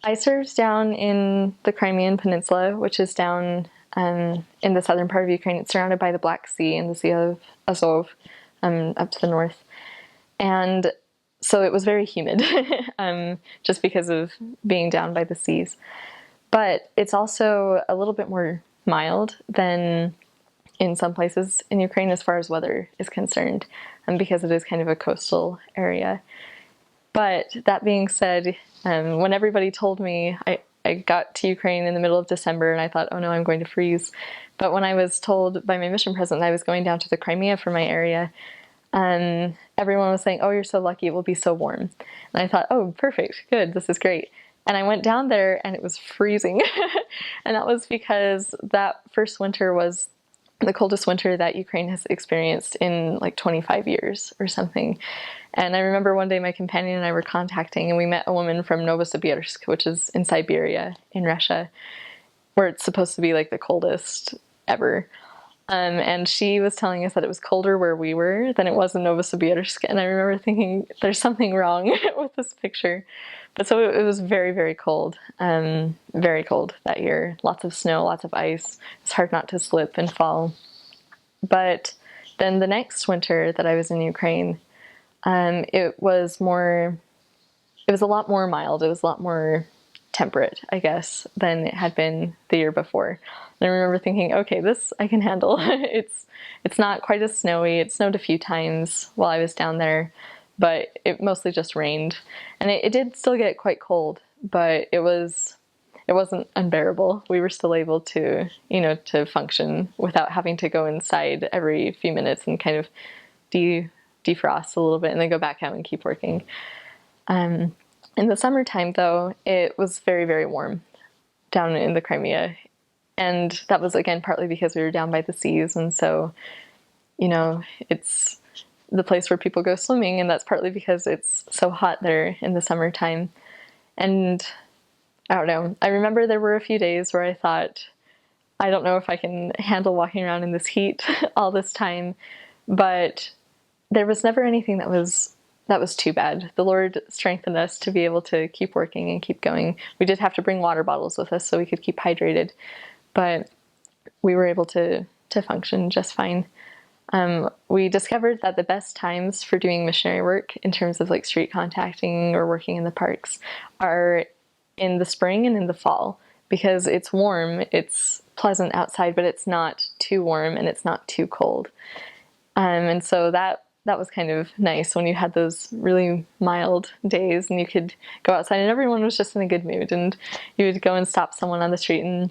I served down in the Crimean Peninsula, which is down in the southern part of Ukraine. It's surrounded by the Black Sea and the Sea of Azov up to the north. And so it was very humid, just because of being down by the seas. But it's also a little bit more mild than in some places in Ukraine as far as weather is concerned, because it is kind of a coastal area. But that being said, when everybody told me, I got to Ukraine in the middle of December and I thought, oh no, I'm going to freeze. But when I was told by my mission president I was going down to the Crimea for my area, everyone was saying, oh, you're so lucky, it will be so warm. And I thought, oh, perfect, good, this is great. And I went down there and it was freezing. And that was because that first winter was the coldest winter that Ukraine has experienced in like 25 years or something. And I remember one day my companion and I were contacting, and we met a woman from Novosibirsk, which is in Siberia in Russia, where it's supposed to be like the coldest ever. And she was telling us that it was colder where we were than it was in Novosibirsk. And I remember thinking, there's something wrong with this picture. But so it was very, very cold that year. Lots of snow, lots of ice. It's hard not to slip and fall. But then the next winter that I was in Ukraine, it was a lot more mild. It was a lot more temperate, I guess, than it had been the year before. And I remember thinking, okay, this I can handle. It's not quite as snowy. It snowed a few times while I was down there, but it mostly just rained. And it did still get quite cold, but it wasn't unbearable. We were still able to, to function without having to go inside every few minutes and kind of defrost a little bit and then go back out and keep working. In the summertime, though, it was very, very warm down in the Crimea. And that was, again, partly because we were down by the seas. And so, it's the place where people go swimming. And that's partly because it's so hot there in the summertime. And I don't know. I remember there were a few days where I thought, I don't know if I can handle walking around in this heat all this time. But there was never anything that was too bad. The Lord strengthened us to be able to keep working and keep going. We did have to bring water bottles with us so we could keep hydrated, but we were able to function just fine. We discovered that the best times for doing missionary work in terms of like street contacting or working in the parks are in the spring and in the fall, because it's warm, it's pleasant outside, but it's not too warm and it's not too cold. And so that was kind of nice when you had those really mild days and you could go outside and everyone was just in a good mood, and you would go and stop someone on the street and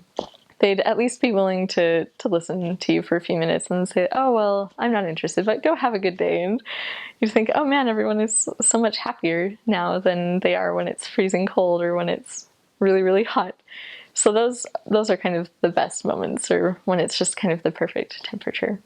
they'd at least be willing to listen to you for a few minutes and say, oh, well, I'm not interested, but go have a good day. And you think, oh man, everyone is so much happier now than they are when it's freezing cold or when it's really, really hot. So those are kind of the best moments, or when it's just kind of the perfect temperature.